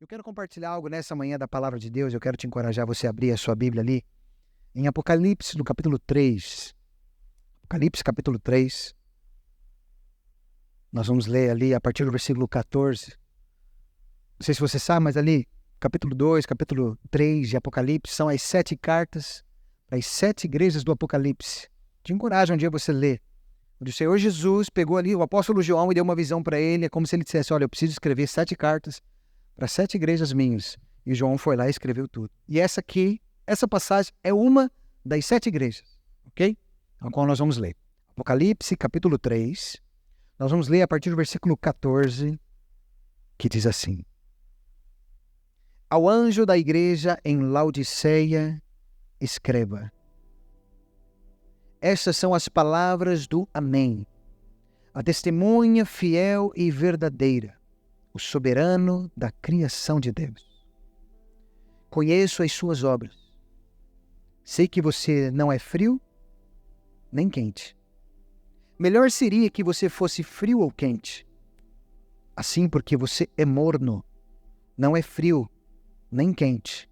Eu quero compartilhar algo nessa manhã da palavra de Deus. Eu quero te encorajar você a abrir a sua Bíblia ali em Apocalipse, no capítulo 3. Apocalipse, capítulo 3. Nós vamos ler ali a partir do versículo 14. Não sei se você sabe, mas ali, capítulo 2, capítulo 3 de Apocalipse, são as 7 cartas para as 7 igrejas do Apocalipse. Te encorajo um dia você ler. Onde o Senhor Jesus pegou ali o apóstolo João e deu uma visão para ele. É como se ele dissesse, olha, eu preciso escrever 7 cartas para 7 igrejas minhas. E João foi lá e escreveu tudo. E essa passagem é uma das 7 igrejas, ok? A qual nós vamos ler. Apocalipse, capítulo 3. Nós vamos ler a partir do versículo 14, que diz assim. Ao anjo da igreja em Laodiceia, escreva. Estas são as palavras do Amém, a testemunha fiel e verdadeira, o soberano da criação de Deus. Conheço as suas obras. Sei que você não é frio nem quente. Melhor seria que você fosse frio ou quente. Assim, porque você é morno, não é frio nem quente.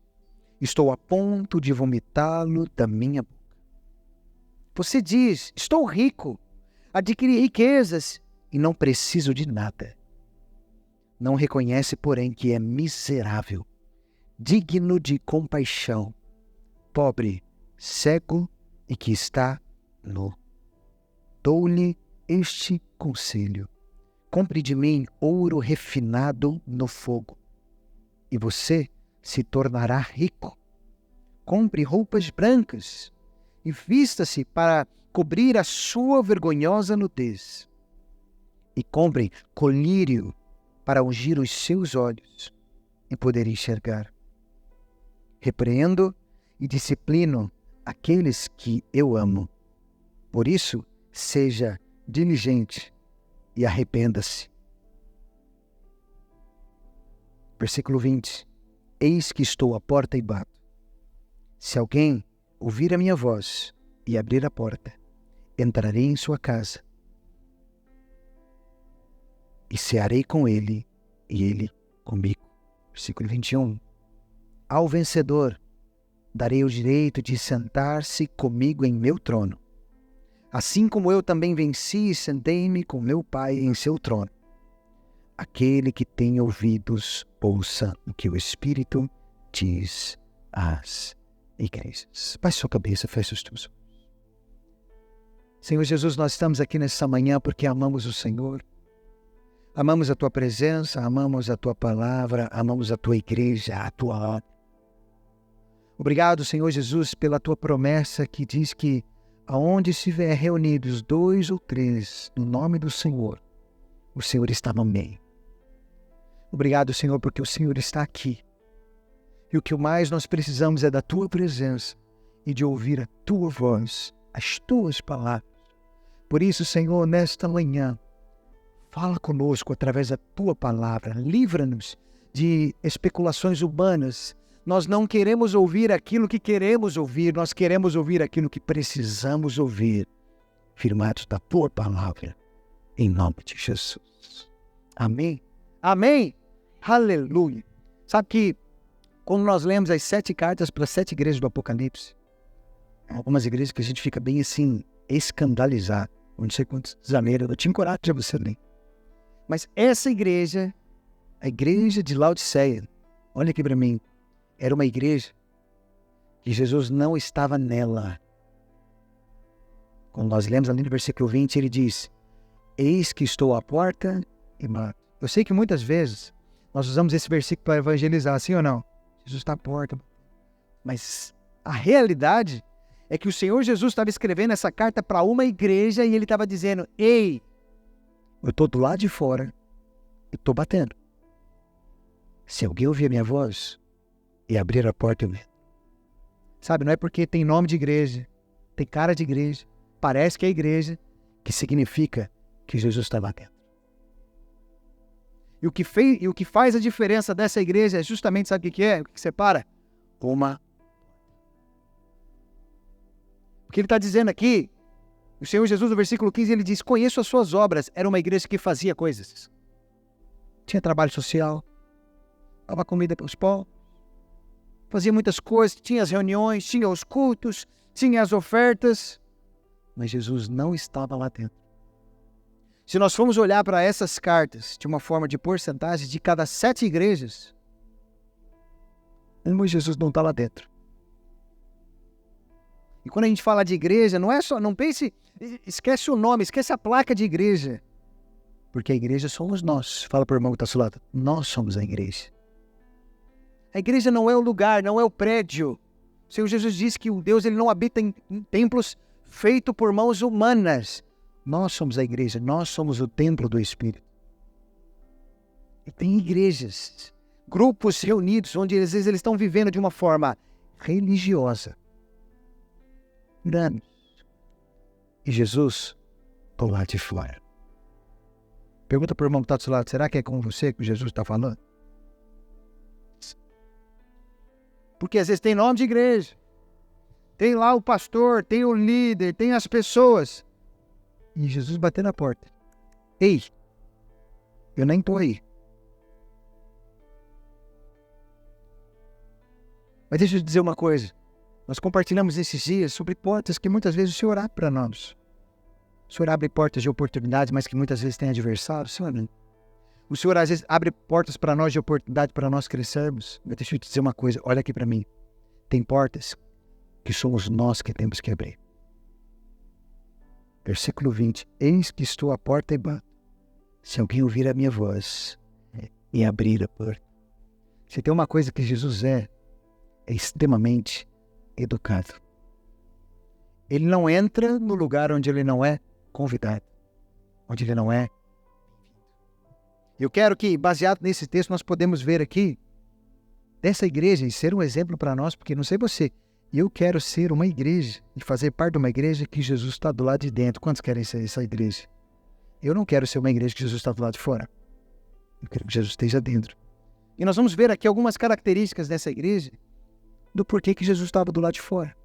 Estou a ponto de vomitá-lo da minha boca. Você diz, estou rico, adquiri riquezas e não preciso de nada. Não reconhece, porém, que é miserável, digno de compaixão, pobre, cego e que está nu. Dou-lhe este conselho. Compre de mim ouro refinado no fogo, e você se tornará rico. Compre roupas brancas e vista-se para cobrir a sua vergonhosa nudez. E compre colírio para ungir os seus olhos e poder enxergar. Repreendo e disciplino aqueles que eu amo. Por isso, seja diligente e arrependa-se. Versículo 20. Eis que estou à porta e bato. Se alguém ouvir a minha voz e abrir a porta, entrarei em sua casa e cearei com ele e ele comigo. Versículo 21. Ao vencedor darei o direito de sentar-se comigo em meu trono, assim como eu também venci e sentei-me com meu Pai em seu trono. Aquele que tem ouvidos, ouça o que o Espírito diz às igrejas. Baixe sua cabeça, feche os teus olhos. Senhor Jesus, nós estamos aqui nessa manhã porque amamos o Senhor. Amamos a Tua presença, amamos a Tua palavra, amamos a Tua igreja, a Tua obra. Obrigado, Senhor Jesus, pela Tua promessa que diz que aonde estiver reunidos 2 ou 3 no nome do Senhor, o Senhor está no meio. Obrigado, Senhor, porque o Senhor está aqui. E o que mais nós precisamos é da Tua presença e de ouvir a Tua voz, as Tuas palavras. Por isso, Senhor, nesta manhã, fala conosco através da Tua palavra. Livra-nos de especulações humanas. Nós não queremos ouvir aquilo que queremos ouvir, nós queremos ouvir aquilo que precisamos ouvir, firmados da Tua palavra, em nome de Jesus. Amém? Amém? Aleluia! Sabe que quando nós lemos as 7 cartas para as 7 igrejas do Apocalipse, algumas igrejas que a gente fica bem assim, escandalizado, não sei quantos desaneiros, eu te encorajo a você ler. Mas essa igreja, a igreja de Laodiceia, olha aqui para mim, era uma igreja que Jesus não estava nela. Quando nós lemos ali no versículo 20, ele diz, eis que estou à porta e bato. Eu sei que muitas vezes nós usamos esse versículo para evangelizar, sim ou não? Jesus está à porta. Mas a realidade é que o Senhor Jesus estava escrevendo essa carta para uma igreja e ele estava dizendo, ei, eu estou do lado de fora e estou batendo. Se alguém ouvir a minha voz e abrir a porta, eu entro. Sabe, não é porque tem nome de igreja, tem cara de igreja, parece que é igreja, que significa que Jesus está batendo. E o que faz a diferença dessa igreja é justamente, sabe o que é? O que separa? Uma. O que ele está dizendo aqui, o Senhor Jesus, no versículo 15, ele diz, conheço as suas obras. Era uma igreja que fazia coisas. Tinha trabalho social, dava comida para os pobres, fazia muitas coisas, tinha as reuniões, tinha os cultos, tinha as ofertas, mas Jesus não estava lá dentro. Se nós formos olhar para essas cartas de uma forma de porcentagem, de cada 7 igrejas, Jesus não está lá dentro. E quando a gente fala de igreja, não é só, não pense, esquece o nome, esquece a placa de igreja. Porque a igreja somos nós. Fala para o irmão que está ao seu lado. Nós somos a igreja. A igreja não é o lugar, não é o prédio. O Senhor Jesus disse que o Deus ele não habita em templos feitos por mãos humanas. Nós somos a igreja, nós somos o templo do Espírito. E tem igrejas, grupos reunidos, onde às vezes eles estão vivendo de uma forma religiosa. Anos. E Jesus do lado de fora. Pergunta para o irmão que está do seu lado, será que é com você que Jesus está falando? Porque às vezes tem nome de igreja. Tem lá o pastor, tem o líder, tem as pessoas. E Jesus bateu na porta. Ei, eu nem estou aí. Mas deixa eu te dizer uma coisa. Nós compartilhamos esses dias sobre portas que muitas vezes o Senhor abre para nós. O Senhor abre portas de oportunidades, mas que muitas vezes tem adversários. O Senhor às vezes abre portas para nós de oportunidade para nós crescermos. Mas deixa eu te dizer uma coisa, olha aqui para mim. Tem portas que somos nós que temos que abrir. Versículo 20. Eis que estou à porta e bato. Se alguém ouvir a minha voz e abrir a porta. Se tem uma coisa que Jesus é extremamente educado. Ele não entra no lugar onde ele não é convidado, onde ele não é. Eu quero que, baseado nesse texto, nós podemos ver aqui dessa igreja e ser um exemplo para nós, porque não sei você, eu quero ser uma igreja e fazer parte de uma igreja que Jesus está do lado de dentro. Quantos querem ser essa igreja? Eu não quero ser uma igreja que Jesus está do lado de fora. Eu quero que Jesus esteja dentro. E nós vamos ver aqui algumas características dessa igreja do porquê que Jesus estava do lado de fora.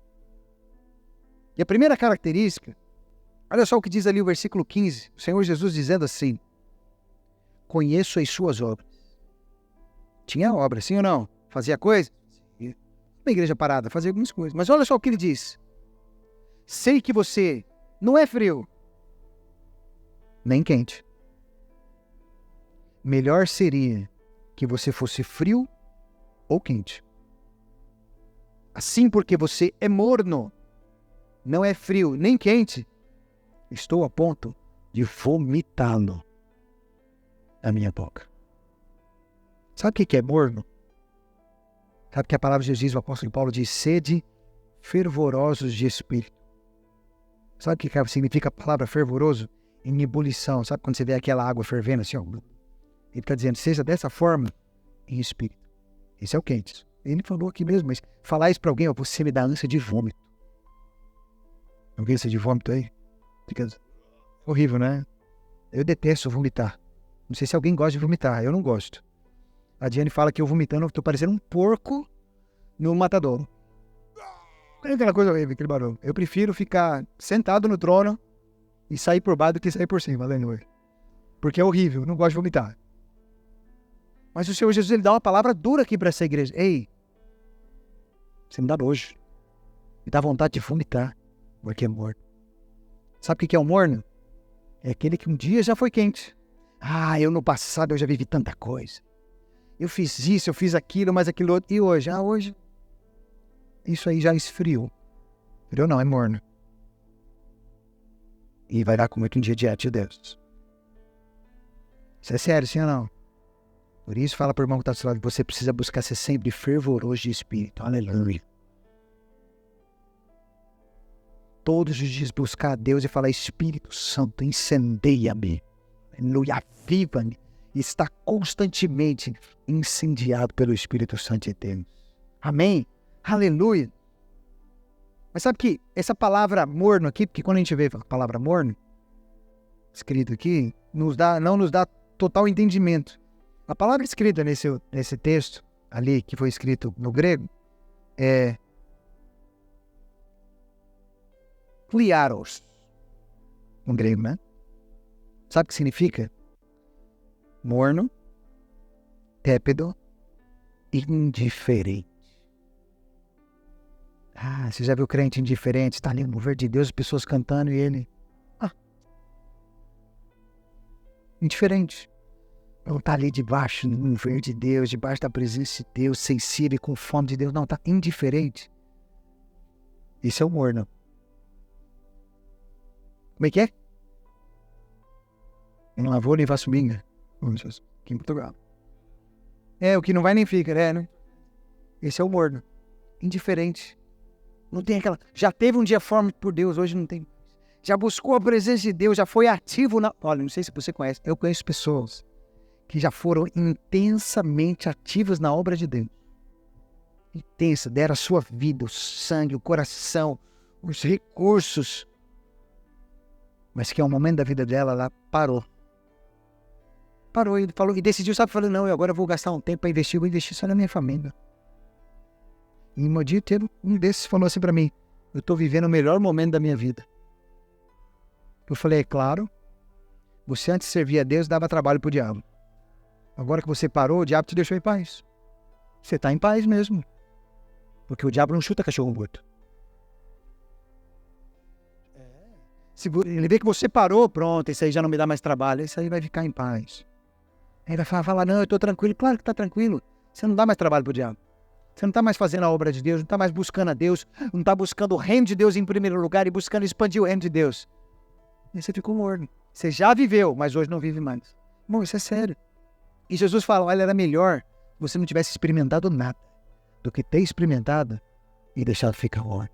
E a primeira característica, olha só o que diz ali o versículo 15, o Senhor Jesus dizendo assim: conheço as suas obras. Tinha obra, sim ou não? Fazia coisa? Uma igreja parada, fazia algumas coisas. Mas olha só o que ele diz. Sei que você não é frio, nem quente. Melhor seria que você fosse frio ou quente. Assim, porque você é morno, não é frio nem quente, estou a ponto de vomitá-lo na minha boca. Sabe o que é morno? Sabe que a palavra de Jesus, o apóstolo Paulo diz, sede fervorosos de espírito. Sabe o que significa a palavra fervoroso? Em ebulição. Sabe quando você vê aquela água fervendo assim? Ó, ele está dizendo, seja dessa forma em espírito. Esse é o quente. Ele falou aqui mesmo, mas falar isso para alguém, ó, você me dá ânsia de vômito. Alguém ânsia de vômito aí? Fica horrível, né? Eu detesto vomitar. Não sei se alguém gosta de vomitar, eu não gosto. A Diane fala que eu vomitando, eu tô parecendo um porco no matadouro. É aquela coisa horrível, aquele barulho. Eu prefiro ficar sentado no trono e sair por baixo do que sair por cima, aleluia. Porque é horrível, eu não gosto de vomitar. Mas o Senhor Jesus, ele dá uma palavra dura aqui para essa igreja. Ei, você me dá nojo. Me dá vontade de vomitar, porque é morno. Sabe o que é o morno? É aquele que um dia já foi quente. Ah, eu no passado eu já vivi tanta coisa. Eu fiz isso, eu fiz aquilo, mas aquilo outro. E hoje? Ah, hoje isso aí já esfriou. Esfriou não, é morno. E vai dar com muito um dia diante de Deus. Isso é sério, sim ou não? Por isso fala para o irmão que está do seu lado, você precisa buscar ser sempre fervoroso de espírito. Aleluia. Todos os dias buscar a Deus e falar, Espírito Santo, incendeia-me. Aleluia, aviva-me. E está constantemente incendiado pelo Espírito Santo de Deus. Amém? Aleluia. Mas sabe que essa palavra morno aqui, porque quando a gente vê a palavra morno, escrito aqui, não nos dá total entendimento. A palavra escrita nesse texto, ali, que foi escrito no grego, é kliaros, no grego, né? Sabe o que significa? Morno, tépido, indiferente. Ah, você já viu crente indiferente? Está ali no mover de Deus, as pessoas cantando e ele... indiferente. Não está ali debaixo, no mover de Deus, debaixo da presença de Deus, sensível e com fome de Deus. Não, está indiferente. Isso é o morno. Como é que é? Não lavou nem faço minga. Aqui em Portugal. O que não vai nem fica, né? Esse é o morno. Indiferente. Não tem aquela... Já teve um dia fome por Deus, hoje não tem. Já buscou a presença de Deus, já foi ativo na... Olha, não sei se você conhece. Eu conheço pessoas que já foram intensamente ativas na obra de Deus. Intensa, deram a sua vida, o sangue, o coração, os recursos. Mas que é um momento da vida dela, ela parou. Parou e falou, e decidiu, falou, não, eu agora vou gastar um tempo para investir, vou investir só na minha família. E um dia um desses falou assim para mim, eu estou vivendo o melhor momento da minha vida. Eu falei, é claro, você antes servia a Deus, dava trabalho pro diabo. Agora que você parou, o diabo te deixou em paz. Você está em paz mesmo. Porque o diabo não chuta cachorro morto. Se ele vê que você parou, pronto, isso aí já não me dá mais trabalho, isso aí vai ficar em paz. Aí vai falar, não, eu estou tranquilo. Claro que está tranquilo. Você não dá mais trabalho pro diabo. Você não está mais fazendo a obra de Deus, não está mais buscando a Deus, não está buscando o reino de Deus em primeiro lugar e buscando expandir o reino de Deus. E você ficou morno. Você já viveu, mas hoje não vive mais. Bom, isso é sério. E Jesus fala, olha, era melhor se você não tivesse experimentado nada do que ter experimentado e deixado ficar morno.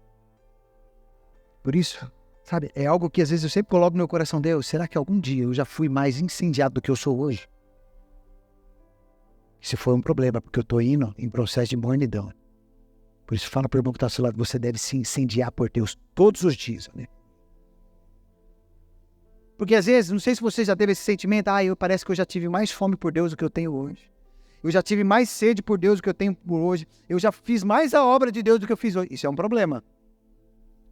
Por isso, sabe, é algo que às vezes eu sempre coloco no meu coração, Deus, será que algum dia eu já fui mais incendiado do que eu sou hoje? Isso foi um problema, porque eu estou indo em processo de mornidão. Por isso fala para o irmão que está ao seu lado, você deve se incendiar por Deus todos os dias, né? Porque às vezes, não sei se você já teve esse sentimento, parece que eu já tive mais fome por Deus do que eu tenho hoje. Eu já tive mais sede por Deus do que eu tenho por hoje. Eu já fiz mais a obra de Deus do que eu fiz hoje. Isso é um problema.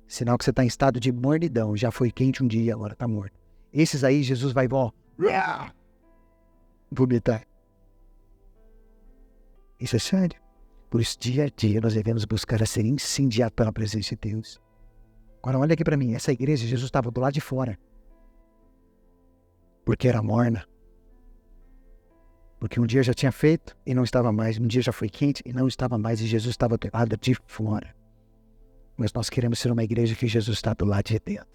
Sinal que você está em estado de mornidão. Já foi quente um dia, agora está morto. Esses aí, Jesus vai vomitar. Isso é sério. Por isso, dia a dia, nós devemos buscar a ser incendiados pela presença de Deus. Agora, olha aqui para mim. Essa igreja, Jesus estava do lado de fora. Porque era morna. Porque um dia já tinha feito e não estava mais. Um dia já foi quente e não estava mais. E Jesus estava do lado de fora. Mas nós queremos ser uma igreja que Jesus está do lado de dentro.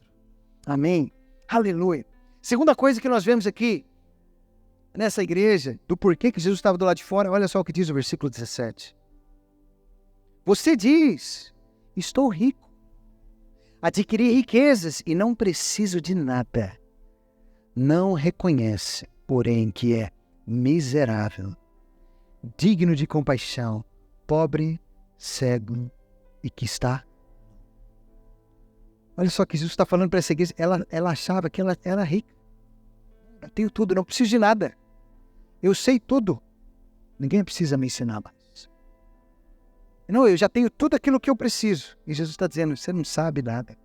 Amém? Aleluia. Segunda coisa que nós vemos aqui, nessa igreja, do porquê que Jesus estava do lado de fora, olha só o que diz o versículo 17. Você diz, estou rico, adquiri riquezas e não preciso de nada. Não reconhece, porém, que é miserável, digno de compaixão, pobre, cego e que está... Olha só que Jesus está falando para essa igreja, ela achava que ela era rica. Eu tenho tudo, não preciso de nada. Eu sei tudo. Ninguém precisa me ensinar mais. Não, eu já tenho tudo aquilo que eu preciso. E Jesus está dizendo, você não sabe nada.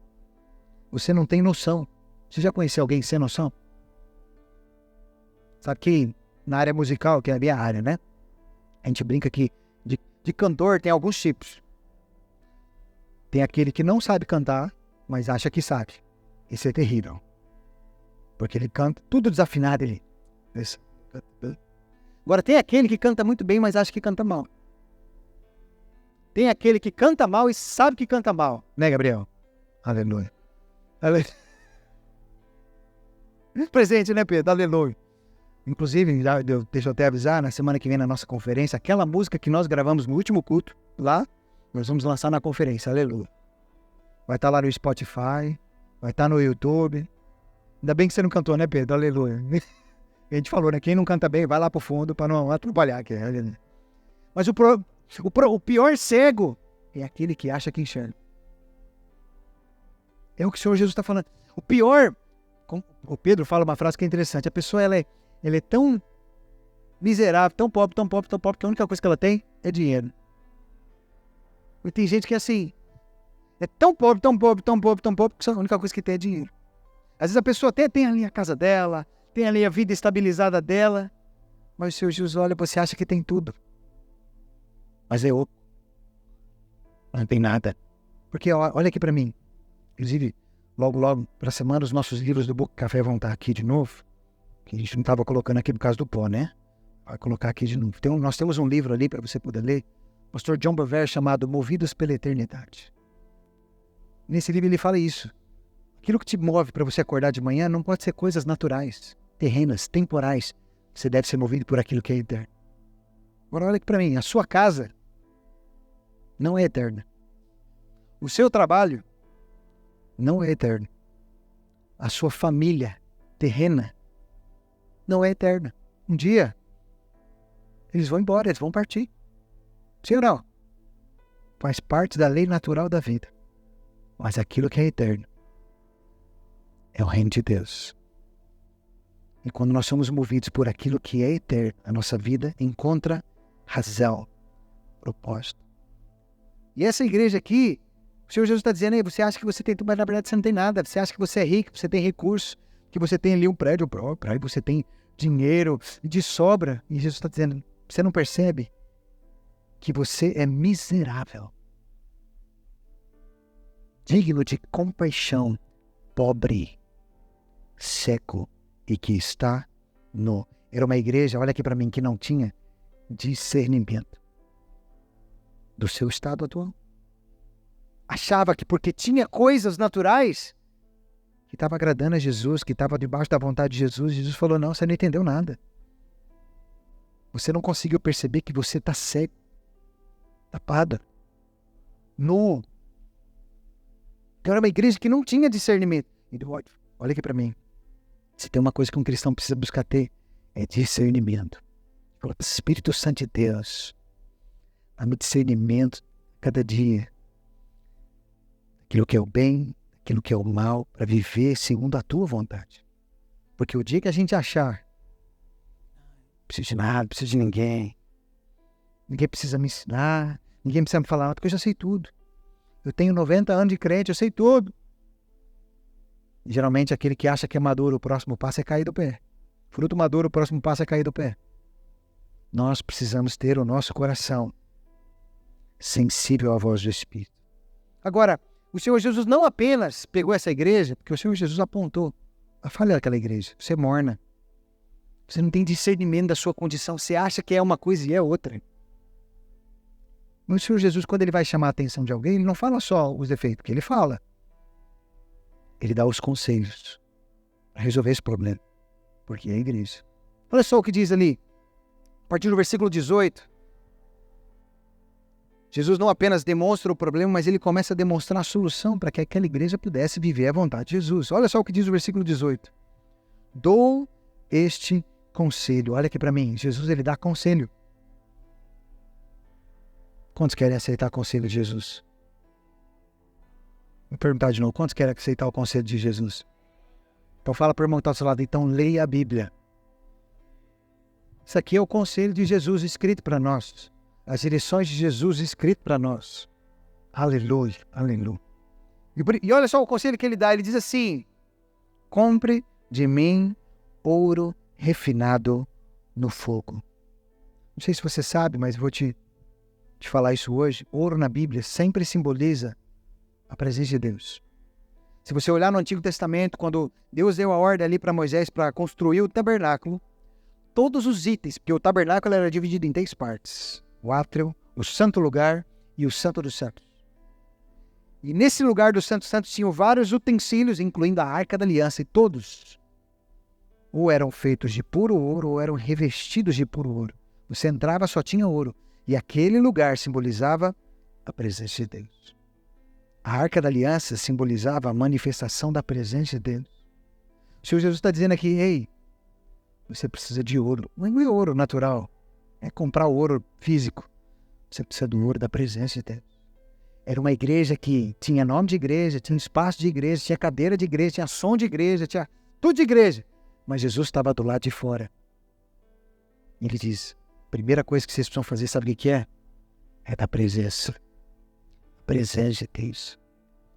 Você não tem noção. Você já conheceu alguém sem noção? Sabe que na área musical, que é a minha área, né? A gente brinca que de cantor tem alguns tipos. Tem aquele que não sabe cantar, mas acha que sabe. Esse é terrível. Porque ele canta tudo desafinado. Agora tem aquele que canta muito bem, mas acha que canta mal. Tem aquele que canta mal e sabe que canta mal. Né, Gabriel? Aleluia. Aleluia. Presente, né, Pedro? Aleluia. Inclusive, deixa eu até avisar, na semana que vem na nossa conferência, aquela música que nós gravamos no último culto, lá, nós vamos lançar na conferência, aleluia. Vai estar lá no Spotify, vai estar no YouTube. Ainda bem que você não cantou, né, Pedro? Aleluia. A gente falou, né, quem não canta bem, vai lá pro fundo para não atrapalhar. Mas o pior cego é aquele que acha que enxerga. É o que o Senhor Jesus está falando. O pior, o Pedro fala uma frase que é interessante, a pessoa ela é tão miserável, tão pobre, que a única coisa que ela tem é dinheiro. E tem gente que é assim, é tão pobre, que a única coisa que tem é dinheiro. Às vezes a pessoa até tem ali a casa dela, tem ali a vida estabilizada dela, mas o Senhor Jesus olha, você acha que tem tudo. mas é oco. Não tem nada. Porque olha aqui para mim. Inclusive, logo, para a semana, os nossos livros do Book Café vão estar aqui de novo. Que a gente não estava colocando aqui por causa do pó, né? Vai colocar aqui de novo. Então, nós temos um livro ali para você poder ler. Pastor John Bevere, chamado Movidos pela Eternidade. Nesse livro ele fala isso. Aquilo que te move para você acordar de manhã não pode ser coisas naturais, terrenas, temporais. Você deve ser movido por aquilo que é eterno. Agora olha aqui para mim. A sua casa não é eterna. O seu trabalho não é eterno. A sua família terrena não é eterna. Um dia, eles vão embora, eles vão partir. Sim ou não? Faz parte da lei natural da vida. Mas aquilo que é eterno é o reino de Deus. E quando nós somos movidos por aquilo que é eterno, a nossa vida encontra razão, propósito. E essa igreja aqui, o Senhor Jesus está dizendo aí, você acha que você tem tudo, mas na verdade você não tem nada. Você acha que você é rico, que você tem recurso, que você tem ali um prédio próprio, aí você tem dinheiro de sobra. E Jesus está dizendo, você não percebe que você é miserável, digno de compaixão, pobre, seco e que está nu. Era uma igreja, olha aqui para mim, que não tinha discernimento do seu estado atual. Achava que porque tinha coisas naturais que estava agradando a Jesus, que estava debaixo da vontade de Jesus, Jesus falou, não, você não entendeu nada. Você não conseguiu perceber que você está cego, tapada, nu. Então era uma igreja que não tinha discernimento. Então, olha aqui para mim. Se tem uma coisa que um cristão precisa buscar ter, é discernimento. Fala, Espírito Santo de Deus, dá-me discernimento cada dia. Aquilo que é o bem, aquilo que é o mal, para viver segundo a tua vontade. Porque o dia que a gente achar, não preciso de nada, não preciso de ninguém precisa me ensinar, ninguém precisa me falar nada, porque eu já sei tudo. Eu tenho 90 anos de crente, eu sei tudo. E, geralmente aquele que acha que é maduro, o próximo passo é cair do pé. Fruto maduro, o próximo passo é cair do pé. Nós precisamos ter o nosso coração sensível à voz do Espírito. Agora, o Senhor Jesus não apenas pegou essa igreja, porque o Senhor Jesus apontou a falha daquela igreja. Você é morna. Você não tem discernimento da sua condição. Você acha que é uma coisa e é outra. Mas o Senhor Jesus, quando ele vai chamar a atenção de alguém, ele não fala só os defeitos, porque ele fala. Ele dá os conselhos para resolver esse problema. Porque é a igreja. Olha só o que diz ali, a partir do versículo 18. Jesus não apenas demonstra o problema, mas ele começa a demonstrar a solução para que aquela igreja pudesse viver a vontade de Jesus. Olha só o que diz o versículo 18. Dou este conselho. Olha aqui para mim. Jesus, ele dá conselho. Quantos querem aceitar o conselho de Jesus? Vou perguntar de novo. Quantos querem aceitar o conselho de Jesus? Então fala para o irmão que está ao seu lado. Então leia a Bíblia. Isso aqui é o conselho de Jesus escrito para nós. As direções de Jesus escrito para nós. Aleluia, aleluia. E olha só o conselho que ele dá. Ele diz assim, compre de mim ouro refinado no fogo. Não sei se você sabe, mas vou te falar isso hoje. Ouro na Bíblia sempre simboliza a presença de Deus. Se você olhar no Antigo Testamento, quando Deus deu a ordem ali para Moisés para construir o tabernáculo, todos os itens, porque o tabernáculo era dividido em 3 partes. O átrio, o santo lugar e o santo dos santos. E nesse lugar do santo santo tinham vários utensílios, incluindo a arca da aliança, e todos ou eram feitos de puro ouro ou eram revestidos de puro ouro. Você entrava, só tinha ouro. E aquele lugar simbolizava a presença de Deus. A arca da aliança simbolizava a manifestação da presença de Deus. O Senhor Jesus está dizendo aqui, ei, você precisa de ouro. Não é ouro natural. É comprar ouro físico. Você precisa do ouro da presença de Deus. Era uma igreja que tinha nome de igreja, tinha espaço de igreja, tinha cadeira de igreja, tinha som de igreja, tinha tudo de igreja. Mas Jesus estava do lado de fora. E ele diz, a primeira coisa que vocês precisam fazer, sabe o que é? É da presença. A presença de Deus.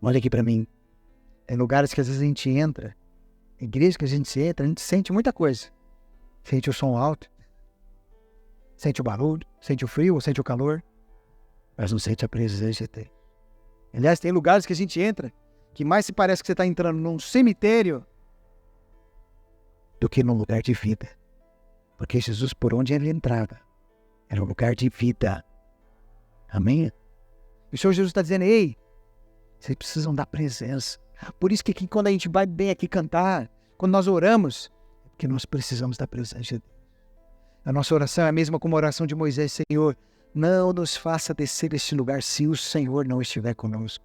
Olha aqui para mim. Tem lugares que às vezes a gente entra, igreja que a gente sente muita coisa. Sente o som alto. Sente o barulho, sente o frio, ou sente o calor. mas não sente a presença de Deus. Aliás, tem lugares que a gente entra que mais se parece que você está entrando num cemitério do que num lugar de vida. Porque Jesus, por onde ele entrava, era um lugar de vida. Amém? E o Senhor Jesus está dizendo, ei, vocês precisam da presença. Por isso que quando a gente vai bem aqui cantar, quando nós oramos, é porque nós precisamos da presença de Deus. A nossa oração é a mesma como a oração de Moisés, Senhor, não nos faça descer deste lugar se o Senhor não estiver conosco.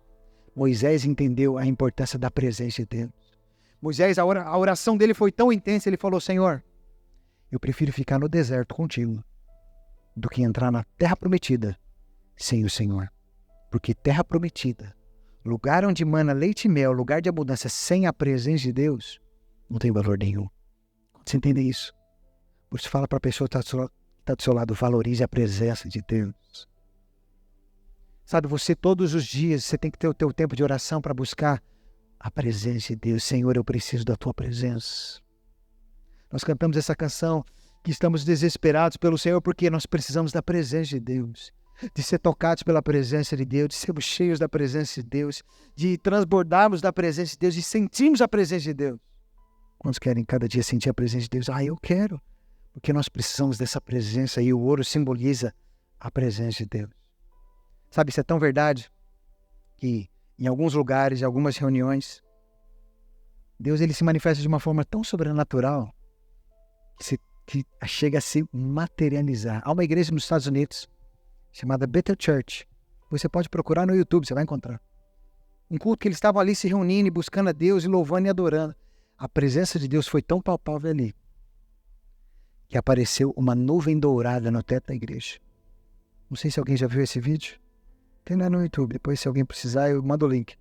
Moisés entendeu a importância da presença de Deus. Moisés, a oração dele foi tão intensa, ele falou, Senhor, eu prefiro ficar no deserto contigo do que entrar na terra prometida sem o Senhor. Porque terra prometida, lugar onde mana leite e mel, lugar de abundância sem a presença de Deus, não tem valor nenhum. Você entende isso? Por isso fala para a pessoa que está do seu lado, valorize a presença de Deus. Sabe, você todos os dias, você tem que ter o teu tempo de oração para buscar a presença de Deus. Senhor, eu preciso da tua presença. Nós cantamos essa canção que estamos desesperados pelo Senhor porque nós precisamos da presença de Deus. De ser tocados pela presença de Deus, de sermos cheios da presença de Deus, de transbordarmos da presença de Deus, de sentirmos a presença de Deus. Quantos querem cada dia sentir a presença de Deus? Eu quero. Porque nós precisamos dessa presença e o ouro simboliza a presença de Deus. Sabe, isso é tão verdade que em alguns lugares, em algumas reuniões, Deus ele se manifesta de uma forma tão sobrenatural que chega a se materializar. Há uma igreja nos Estados Unidos chamada Bethel Church. Você pode procurar no YouTube, você vai encontrar. Um culto que eles estavam ali se reunindo e buscando a Deus e louvando e adorando. A presença de Deus foi tão palpável ali que apareceu uma nuvem dourada no teto da igreja. Não sei se alguém já viu esse vídeo. Tem lá no YouTube. Depois, se alguém precisar, eu mando o link.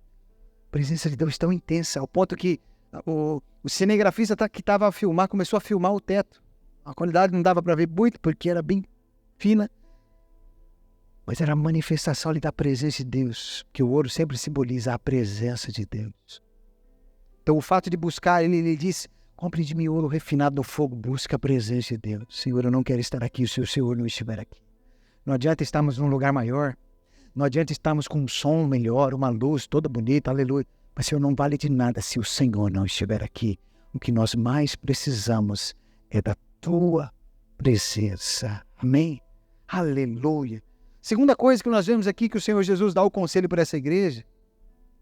A presença de Deus tão intensa, ao ponto que o cinegrafista que estava a filmar, começou a filmar o teto. A qualidade não dava para ver muito, porque era bem fina. Mas era a manifestação ali da presença de Deus, que o ouro sempre simboliza a presença de Deus. Então, o fato de buscar, ele diz, compre de mim ouro refinado no fogo, busca a presença de Deus. Senhor, eu não quero estar aqui se o Senhor não estiver aqui. Não adianta estarmos num lugar maior, não adianta estarmos com um som melhor, uma luz toda bonita, aleluia. Mas, Senhor, não vale de nada se o Senhor não estiver aqui. O que nós mais precisamos é da tua presença. Amém? Aleluia. Segunda coisa que nós vemos aqui que o Senhor Jesus dá o conselho para essa igreja.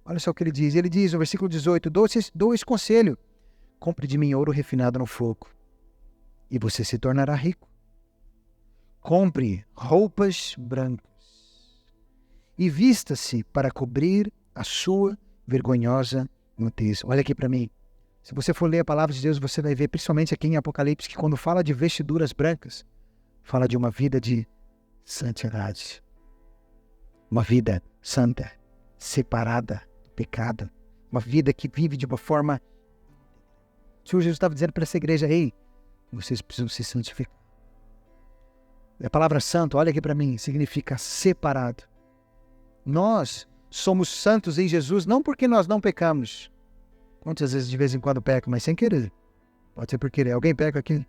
Olha só o que ele diz. Ele diz no versículo 18, dou esse conselho. Compre de mim ouro refinado no fogo e você se tornará rico. Compre roupas brancas e vista-se para cobrir a sua vergonhosa nudez. Olha aqui para mim. Se você for ler a palavra de Deus, você vai ver, principalmente aqui em Apocalipse, que quando fala de vestiduras brancas, fala de uma vida de santidade. Uma vida santa, separada do pecado. Uma vida que vive de uma forma... O Senhor Jesus estava dizendo para essa igreja, ei, vocês precisam se santificar. A palavra santo, olha aqui para mim, significa separado. Nós somos santos em Jesus, não porque nós não pecamos. Quantas vezes de vez em quando peca, mas sem querer. Pode ser por querer. Alguém peca aqui?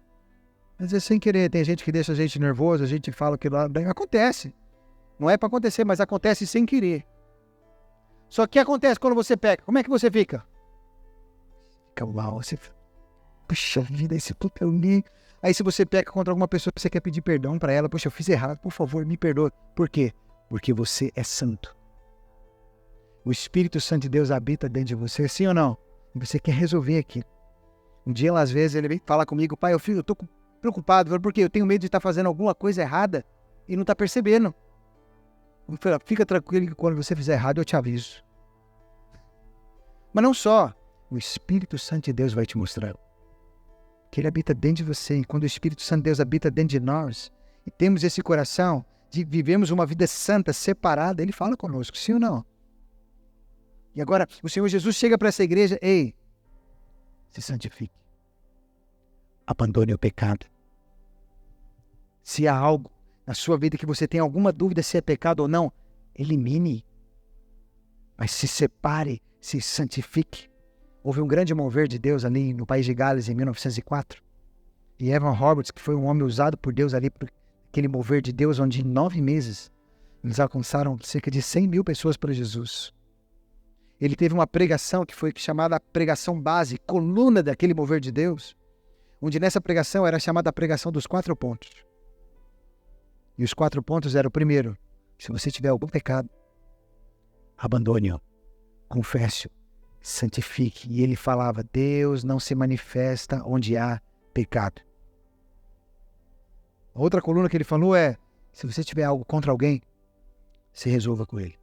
Às vezes sem querer. Tem gente que deixa a gente nervoso, a gente fala que lá... Acontece. Não é para acontecer, mas acontece sem querer. Só que acontece quando você peca. Como é que você fica? Fica mal. Você... Puxa vida, esse puto é um... Aí se você peca contra alguma pessoa, você quer pedir perdão para ela. Poxa, eu fiz errado, por favor, me perdoa. Por quê? Porque você é santo. O Espírito Santo de Deus habita dentro de você, sim ou não? E você quer resolver aquilo. Um dia, às vezes, ele vem falar comigo, pai, eu estou preocupado, porque eu tenho medo de estar fazendo alguma coisa errada e não estar percebendo. Eu falei, fica tranquilo que quando você fizer errado, eu te aviso. Mas não só, o Espírito Santo de Deus vai te mostrar. Que ele habita dentro de você. E quando o Espírito Santo de Deus habita dentro de nós, e temos esse coração de vivemos uma vida santa, separada, ele fala conosco, sim ou não? E agora, o Senhor Jesus chega para essa igreja, ei, se santifique. Abandone o pecado. Se há algo na sua vida que você tem alguma dúvida se é pecado ou não, elimine. Mas se separe, se santifique. Houve um grande mover de Deus ali no país de Gales em 1904. E Evan Roberts, que foi um homem usado por Deus ali, por aquele mover de Deus, onde em 9 meses Eles alcançaram cerca de 100 mil pessoas para Jesus. Ele teve uma pregação que foi chamada pregação base, coluna daquele mover de Deus, onde nessa pregação era chamada a pregação dos 4 pontos. E os 4 pontos eram: o primeiro, se você tiver algum pecado, abandone-o, confesse-o, santifique. E ele falava: Deus não se manifesta onde há pecado. A outra coluna que ele falou é: se você tiver algo contra alguém, se resolva com ele.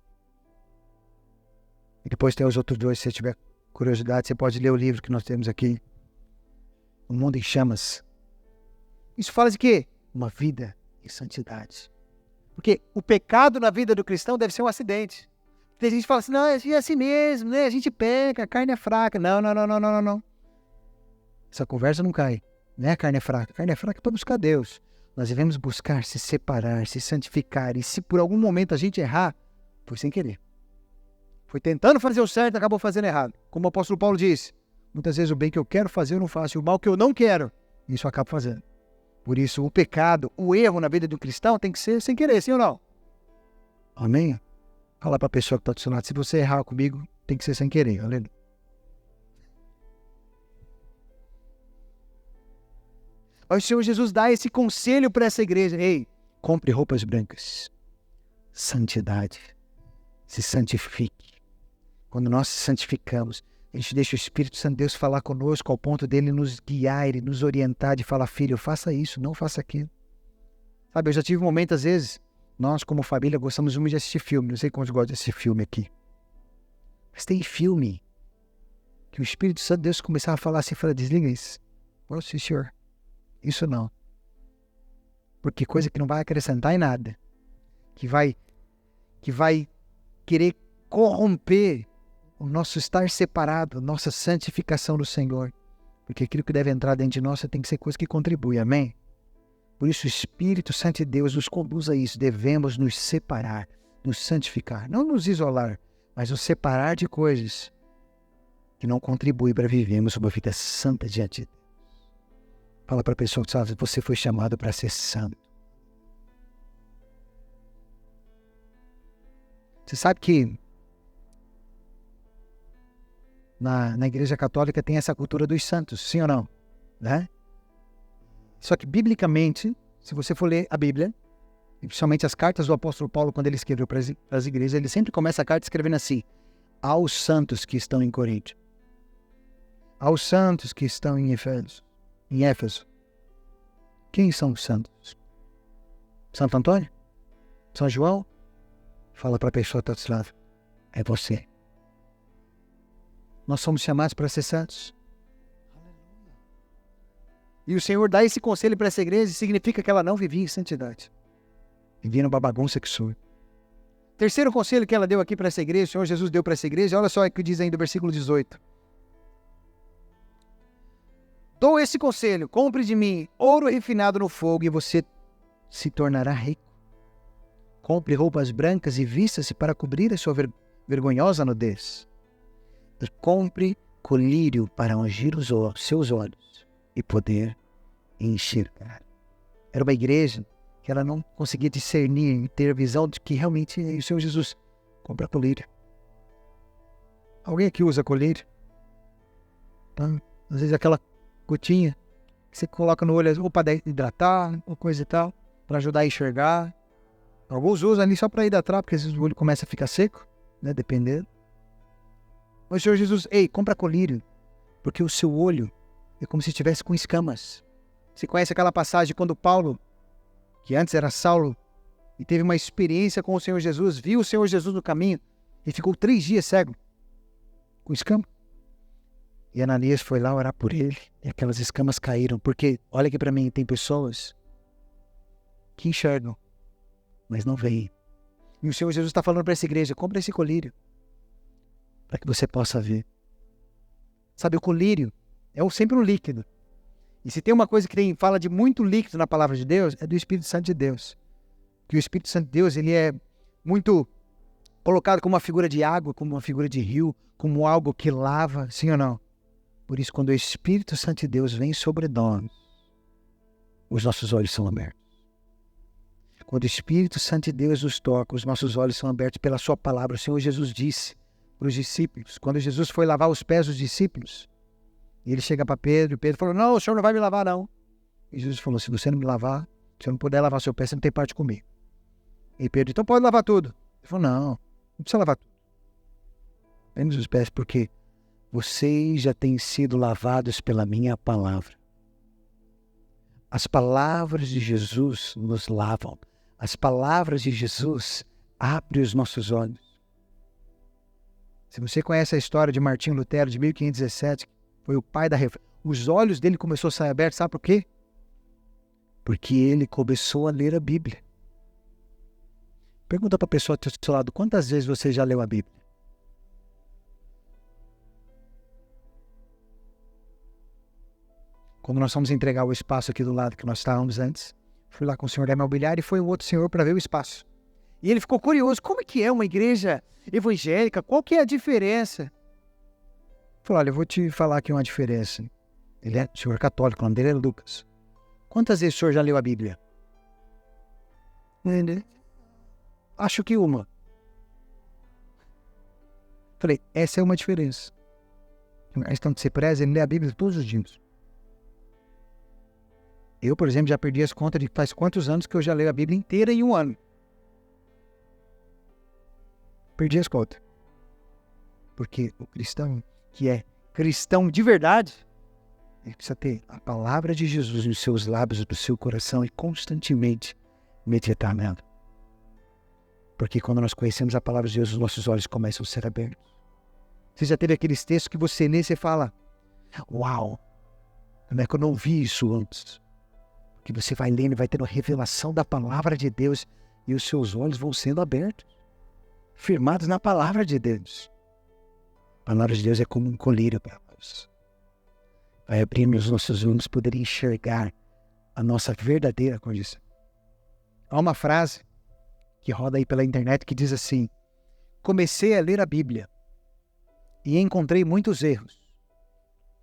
E depois tem os outros 2, se você tiver curiosidade, você pode ler o livro que nós temos aqui, O Mundo em Chamas. Isso fala de quê? Uma vida em santidade. Porque o pecado na vida do cristão deve ser um acidente. Tem gente que fala assim: não, é assim mesmo, né? A gente peca, a carne é fraca. Não. Essa conversa não cai. Não é a carne é fraca. A carne é fraca é para buscar Deus. Nós devemos buscar se separar, se santificar. E se por algum momento a gente errar, foi sem querer. Foi tentando fazer o certo e acabou fazendo errado. Como o apóstolo Paulo disse, muitas vezes o bem que eu quero fazer eu não faço. E o mal que eu não quero, isso eu acabo fazendo. Por isso o pecado, o erro na vida do cristão tem que ser sem querer, sim ou não? Amém? Fala para a pessoa que está do seu lado: se você errar comigo, tem que ser sem querer. Aleluia. Mas o Senhor Jesus dá esse conselho para essa igreja: ei, compre roupas brancas. Santidade. Se santifique. Quando nós se santificamos, a gente deixa o Espírito Santo de Deus falar conosco ao ponto dele nos guiar, ele nos orientar, de falar: filho, faça isso, não faça aquilo. Sabe, eu já tive um momento, às vezes, nós como família gostamos muito de assistir filme. Não sei quantos gostam de assistir filme aqui. Mas tem filme que o Espírito Santo de Deus começava a falar assim, fala: desliga isso. Ô, sim, senhor. Isso não. Porque coisa que não vai acrescentar em nada. Que vai querer corromper o nosso estar separado, a nossa santificação do Senhor. Porque aquilo que deve entrar dentro de nós tem que ser coisa que contribui, amém? Por isso o Espírito Santo de Deus nos conduz a isso. Devemos nos separar, nos santificar. Não nos isolar, mas nos separar de coisas que não contribuem para vivermos uma vida santa diante de Deus. Fala para a pessoa que sabe: você foi chamado para ser santo. Você sabe que na Igreja Católica tem essa cultura dos santos, sim ou não? Né? Só que, biblicamente, se você for ler a Bíblia, principalmente as cartas do apóstolo Paulo, quando ele escreveu para as igrejas, ele sempre começa a carta escrevendo assim: aos santos que estão em Corinto, aos santos que estão em Éfeso. Quem são os santos? Santo Antônio? São João? Fala para a pessoa que está do seu lado: é você. Nós somos chamados para ser santos. E o Senhor dá esse conselho para essa igreja, significa que ela não vivia em santidade. Vivia numa bagunça que sua. Terceiro conselho que ela deu aqui para essa igreja, o Senhor Jesus deu para essa igreja, olha só o que diz ainda o versículo 18. Dou esse conselho: compre de mim ouro refinado no fogo e você se tornará rico. Compre roupas brancas e vista-se para cobrir a sua vergonhosa nudez. E compre colírio para ungir os seus olhos e poder enxergar. Era uma igreja que ela não conseguia discernir e ter a visão de que realmente o Senhor Jesus compra colírio. Alguém aqui usa colírio? Às vezes aquela gotinha que você coloca no olho ou para hidratar, ou coisa e tal, para ajudar a enxergar. Alguns usam ali só para hidratar, porque às vezes o olho começa a ficar seco, né, dependendo. Mas o Senhor Jesus: ei, compra colírio, porque o seu olho é como se estivesse com escamas. Você conhece aquela passagem quando Paulo, que antes era Saulo, e teve uma experiência com o Senhor Jesus, viu o Senhor Jesus no caminho e ficou 3 dias cego, com escama. E Ananias foi lá orar por ele e aquelas escamas caíram. Porque, olha aqui para mim, tem pessoas que enxergam, mas não veem. E o Senhor Jesus está falando para essa igreja: compra esse colírio, para que você possa ver. Sabe, o colírio é sempre um líquido. E se tem uma coisa que fala de muito líquido na palavra de Deus, é do Espírito Santo de Deus. Que o Espírito Santo de Deus, ele é muito colocado como uma figura de água, como uma figura de rio, como algo que lava, sim ou não? Por isso, quando o Espírito Santo de Deus vem sobre nós, os nossos olhos são abertos. Quando o Espírito Santo de Deus nos toca, os nossos olhos são abertos pela sua palavra. O Senhor Jesus disse para os discípulos, quando Jesus foi lavar os pés dos discípulos, ele chega para Pedro, e Pedro falou, não, o Senhor não vai me lavar não. E Jesus falou, se você não me lavar, se eu não puder lavar seu pé, você não tem parte comigo. E Pedro, então pode lavar tudo. Ele falou, não precisa lavar tudo. Menos os pés, porque vocês já têm sido lavados pela minha palavra. As palavras de Jesus nos lavam. As palavras de Jesus abrem os nossos olhos. Se você conhece a história de Martinho Lutero, de 1517, foi o pai da reforma, os olhos dele começaram a sair abertos, sabe por quê? Porque ele começou a ler a Bíblia. Pergunta para a pessoa do seu lado, quantas vezes você já leu a Bíblia? Quando nós fomos entregar o espaço aqui do lado que nós estávamos antes, fui lá com o senhor da imobiliária e foi um outro senhor para ver o espaço. E ele ficou curioso, como é que é uma igreja evangélica? Qual que é a diferença? Falou, olha, eu vou te falar aqui uma diferença. Ele é senhor católico, o nome dele é Lucas. Quantas vezes o senhor já leu a Bíblia? Acho que uma. Falei, essa é uma diferença. A questão de ser preza, ele lê a Bíblia todos os dias. Eu, por exemplo, já perdi as contas de faz quantos anos que eu já leio a Bíblia inteira em um ano. Perdi as contas. Porque o cristão que é cristão de verdade, ele precisa ter a palavra de Jesus nos seus lábios, no seu coração e constantemente meditar nela. Porque quando nós conhecemos a palavra de Deus, os nossos olhos começam a ser abertos. Você já teve aqueles textos que você lê e você fala, uau, como é que eu não vi isso antes? Que você vai lendo e vai tendo a revelação da palavra de Deus e os seus olhos vão sendo abertos, firmados na palavra de Deus. A palavra de Deus é como um colírio para nós. Vai abrindo os nossos olhos para poder enxergar a nossa verdadeira condição. Há uma frase que roda aí pela internet que diz assim, comecei a ler a Bíblia e encontrei muitos erros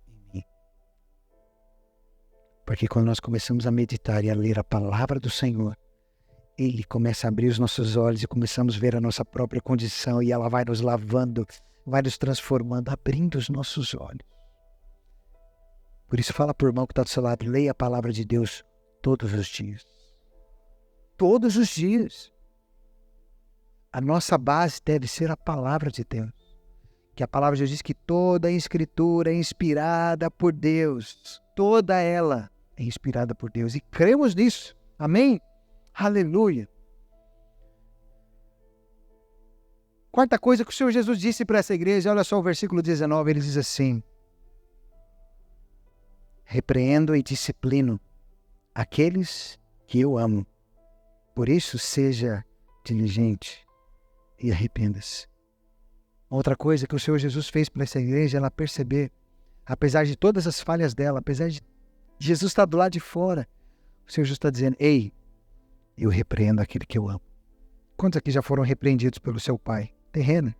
em mim. Porque quando nós começamos a meditar e a ler a palavra do Senhor, Ele começa a abrir os nossos olhos e começamos a ver a nossa própria condição e ela vai nos lavando, vai nos transformando, abrindo os nossos olhos. Por isso fala para o irmão que está do seu lado, leia a palavra de Deus todos os dias. Todos os dias. A nossa base deve ser a palavra de Deus. Que a palavra de Deus diz que toda a escritura é inspirada por Deus. Toda ela é inspirada por Deus. E cremos nisso. Amém? Aleluia. Quarta coisa que o Senhor Jesus disse para essa igreja, olha só o versículo 19, ele diz assim, repreendo e disciplino aqueles que eu amo. Por isso seja diligente e arrependa-se. Outra coisa que o Senhor Jesus fez para essa igreja, ela perceber, apesar de todas as falhas dela, apesar de Jesus estar do lado de fora, o Senhor Jesus está dizendo, ei, eu repreendo aquele que eu amo. Quantos aqui já foram repreendidos pelo seu pai? Terreno.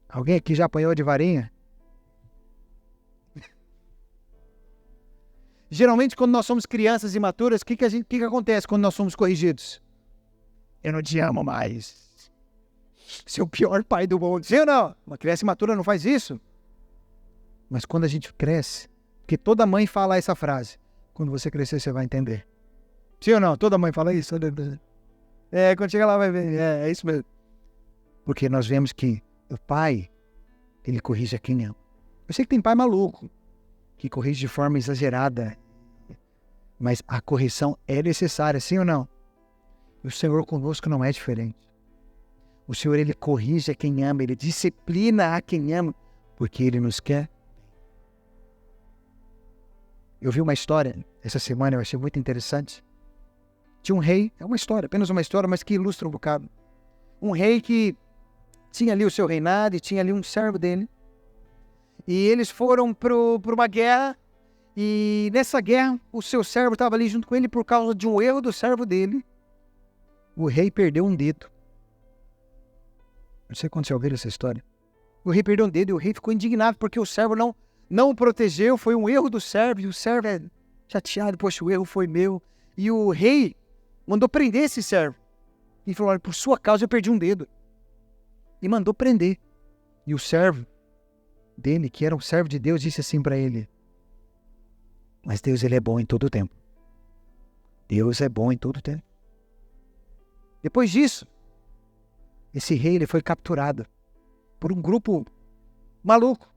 Alguém aqui já apanhou de varinha? Geralmente, quando nós somos crianças imaturas, o que acontece quando nós somos corrigidos? Eu não te amo mais. Seu pior pai do mundo. Sim ou não? Uma criança imatura não faz isso. Mas quando a gente cresce, porque toda mãe fala essa frase, quando você crescer você vai entender. Sim ou não? Toda mãe fala isso. Quando chegar lá vai ver. É isso mesmo. Porque nós vemos que o pai, ele corrige a quem ama. Eu sei que tem pai maluco, que corrige de forma exagerada, mas a correção é necessária, sim ou não? E o Senhor conosco não é diferente. O Senhor, Ele corrige a quem ama, Ele disciplina a quem ama, porque Ele nos quer. Eu vi uma história essa semana, eu achei muito interessante. Tinha um rei, é uma história, apenas uma história, mas que ilustra um bocado. Um rei que tinha ali o seu reinado e tinha ali um servo dele. E eles foram para uma guerra, e nessa guerra o seu servo estava ali junto com ele por causa de um erro do servo dele. O rei perdeu um dedo. Não sei quando você ouviu essa história. O rei perdeu um dedo e o rei ficou indignado porque o servo não o protegeu, foi um erro do servo, e o servo é chateado, poxa, o erro foi meu. E o rei mandou prender esse servo. E falou, olha, por sua causa eu perdi um dedo. E mandou prender. E o servo dele, que era um servo de Deus, disse assim para ele, mas Deus, ele é bom em todo o tempo. Deus é bom em todo o tempo. Depois disso, esse rei ele foi capturado por um grupo maluco,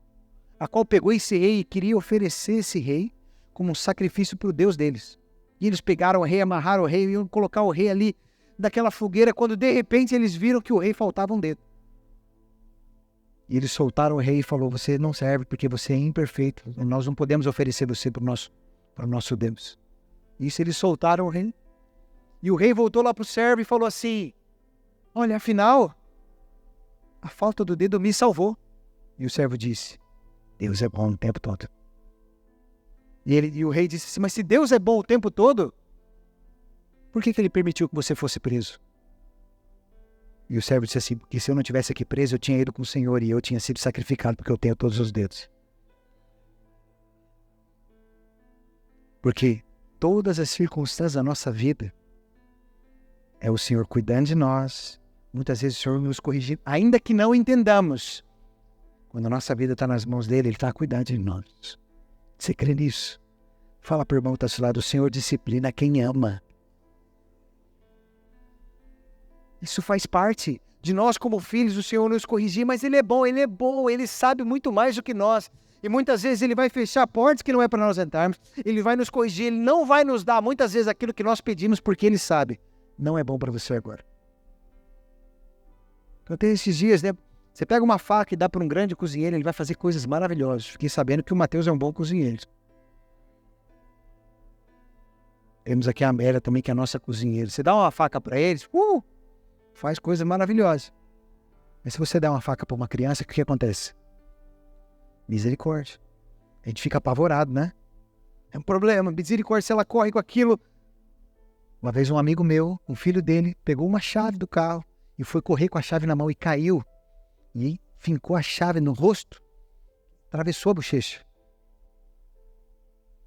a qual pegou esse rei e queria oferecer esse rei como um sacrifício para o Deus deles. E eles pegaram o rei, amarraram o rei e iam colocar o rei ali naquela fogueira, quando de repente eles viram que o rei faltava um dedo. E eles soltaram o rei e falou, você não serve porque você é imperfeito, nós não podemos oferecer você para o nosso Deus. Isso eles soltaram o rei. E o rei voltou lá para o servo e falou assim, olha, afinal, a falta do dedo me salvou. E o servo disse, Deus é bom o tempo todo. E o rei disse assim, mas se Deus é bom o tempo todo, por que ele permitiu que você fosse preso? E o servo disse assim, porque se eu não tivesse aqui preso, eu tinha ido com o Senhor e eu tinha sido sacrificado porque eu tenho todos os dedos. Porque todas as circunstâncias da nossa vida, é o Senhor cuidando de nós, muitas vezes o Senhor nos corrigindo, ainda que não entendamos. Quando a nossa vida está nas mãos dele, ele está cuidando de nós. Você crê nisso? Fala para o irmão que está ao seu lado, o Senhor disciplina quem ama. Isso faz parte de nós como filhos, o Senhor nos corrigir, mas Ele é bom, Ele sabe muito mais do que nós. E muitas vezes Ele vai fechar portas que não é para nós entrarmos, Ele vai nos corrigir, Ele não vai nos dar muitas vezes aquilo que nós pedimos, porque Ele sabe, não é bom para você agora. Então tem esses dias, né? Você pega uma faca e dá para um grande cozinheiro, ele vai fazer coisas maravilhosas. Fiquei sabendo que o Mateus é um bom cozinheiro. Temos aqui a Amélia também, que é a nossa cozinheira. Você dá uma faca para eles, faz coisas maravilosas. Mas se você der uma faca para uma criança, o que acontece? Misericórdia. A gente fica apavorado, né? É um problema, misericórdia, se ela corre com aquilo. Uma vez um amigo meu, um filho dele, pegou uma chave do carro e foi correr com a chave na mão e caiu. E fincou a chave no rosto, atravessou a bochecha.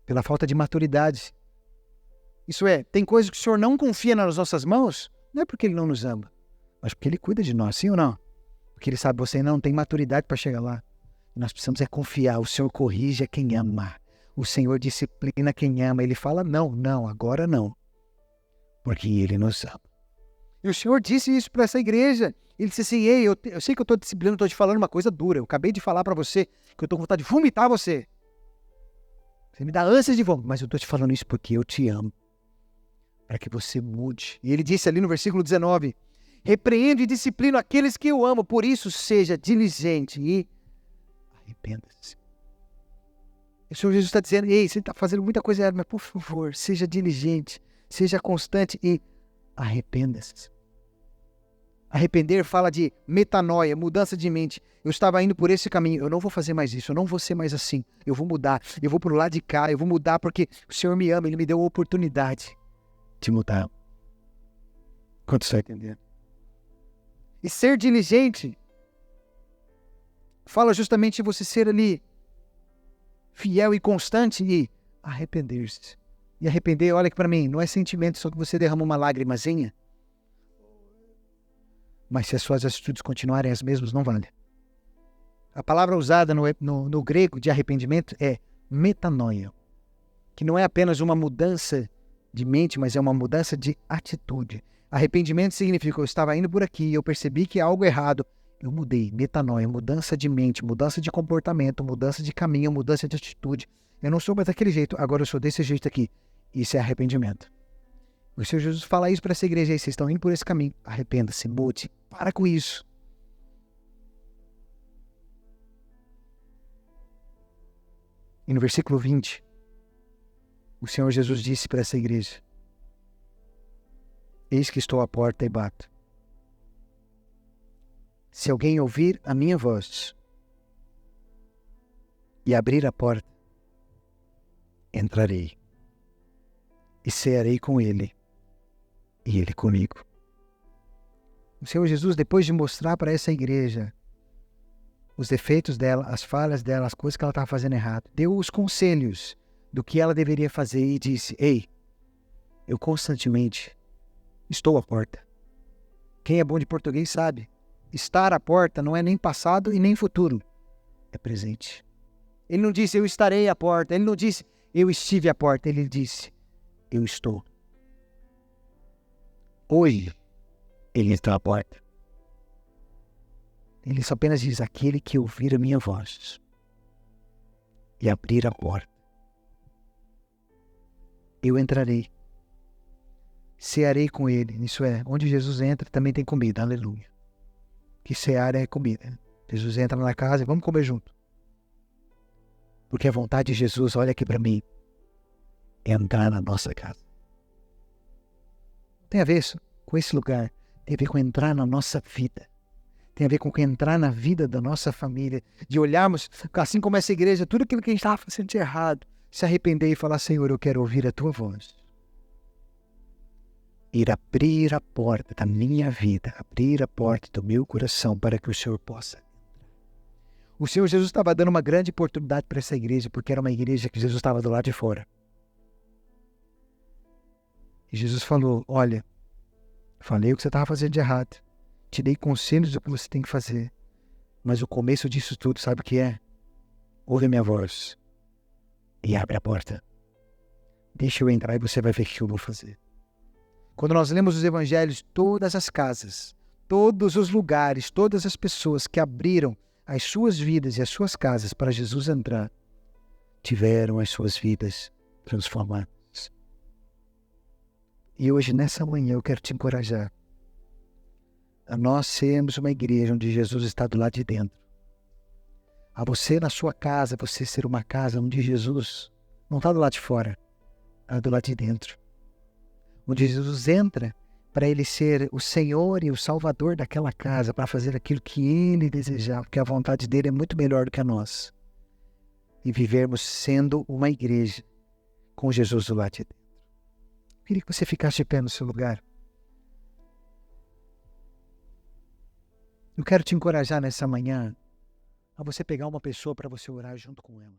Pela falta de maturidade. Isso é, tem coisas que o Senhor não confia nas nossas mãos, não é porque Ele não nos ama, mas porque Ele cuida de nós, sim ou não? Porque Ele sabe que você não tem maturidade para chegar lá. E nós precisamos confiar, o Senhor corrige a quem ama. O Senhor disciplina quem ama. Ele fala, não, agora não. Porque Ele nos ama. E o Senhor disse isso para essa igreja. Ele disse assim, ei, eu sei que eu estou disciplinando, estou te falando uma coisa dura. Eu acabei de falar para você que eu estou com vontade de vomitar você. Você me dá ânsias de vômito, mas eu estou te falando isso porque eu te amo. Para que você mude. E ele disse ali no versículo 19, repreendo e disciplino aqueles que eu amo, por isso seja diligente e arrependa-se. O Senhor Jesus está dizendo, ei, você está fazendo muita coisa errada, mas por favor, seja diligente, seja constante e arrependa-se. Arrepender fala de metanoia, mudança de mente. Eu estava indo por esse caminho, eu não vou fazer mais isso, eu não vou ser mais assim. Eu vou mudar, eu vou para o lado de cá, eu vou mudar porque o Senhor me ama, Ele me deu a oportunidade de mudar. Quanto você está entendendo? E ser diligente fala justamente de você ser ali fiel e constante e arrepender-se. E arrepender, olha aqui para mim, não é sentimento só que você derrama uma lágrimazinha. Mas se as suas atitudes continuarem as mesmas, não vale. A palavra usada no grego de arrependimento é metanoia, que não é apenas uma mudança de mente, mas é uma mudança de atitude. Arrependimento significa eu estava indo por aqui, eu percebi que há algo errado, eu mudei. Metanoia, mudança de mente, mudança de comportamento, mudança de caminho, mudança de atitude. Eu não sou mais daquele jeito, agora eu sou desse jeito aqui. Isso é arrependimento. O Senhor Jesus fala isso para essa igreja aí, vocês estão indo por esse caminho, arrependa-se, mude, para com isso. E no versículo 20, o Senhor Jesus disse para essa igreja, eis que estou à porta e bato. Se alguém ouvir a minha voz e abrir a porta, entrarei e cearei com ele e ele comigo. O Senhor Jesus, depois de mostrar para essa igreja os defeitos dela, as falhas dela, as coisas que ela estava fazendo errado, deu os conselhos do que ela deveria fazer e disse, ei, eu constantemente Estou à porta. Quem é bom de português sabe. Estar à porta não é nem passado e nem futuro. É presente. Ele não disse, eu estarei à porta. Ele não disse, eu estive à porta. Ele disse, eu estou. Hoje, ele está à porta. Ele só apenas diz, aquele que ouvir a minha voz e abrir a porta, eu entrarei. Cearei com ele. Isso é, onde Jesus entra também tem comida. Aleluia. Que cear é comida. Jesus entra na casa e vamos comer junto. Porque a vontade de Jesus, olha aqui para mim, é entrar na nossa casa. Tem a ver isso, com esse lugar. Tem a ver com entrar na nossa vida. Tem a ver com entrar na vida da nossa família. De olharmos, assim como essa igreja, tudo aquilo que a gente estava fazendo de errado. Se arrepender e falar, Senhor, eu quero ouvir a tua voz. Ir abrir a porta da minha vida, abrir a porta do meu coração para que o Senhor possa. O Senhor Jesus estava dando uma grande oportunidade para essa igreja, porque era uma igreja que Jesus estava do lado de fora. E Jesus falou, olha, falei o que você estava fazendo de errado. Te dei conselhos do que você tem que fazer. Mas o começo disso tudo, sabe o que é? Ouve a minha voz e abre a porta. Deixa eu entrar e você vai ver o que eu vou fazer. Quando nós lemos os evangelhos, todas as casas, todos os lugares, todas as pessoas que abriram as suas vidas e as suas casas para Jesus entrar, tiveram as suas vidas transformadas. E hoje, nessa manhã, eu quero te encorajar a nós sermos uma igreja onde Jesus está do lado de dentro. A você, na sua casa, você ser uma casa onde Jesus não está do lado de fora, está do lado de dentro. Onde Jesus entra para ele ser o Senhor e o Salvador daquela casa, para fazer aquilo que ele desejar, porque a vontade dele é muito melhor do que a nossa. E vivermos sendo uma igreja com Jesus do lado de dentro. Eu queria que você ficasse de pé no seu lugar. Eu quero te encorajar nessa manhã a você pegar uma pessoa para você orar junto com ela.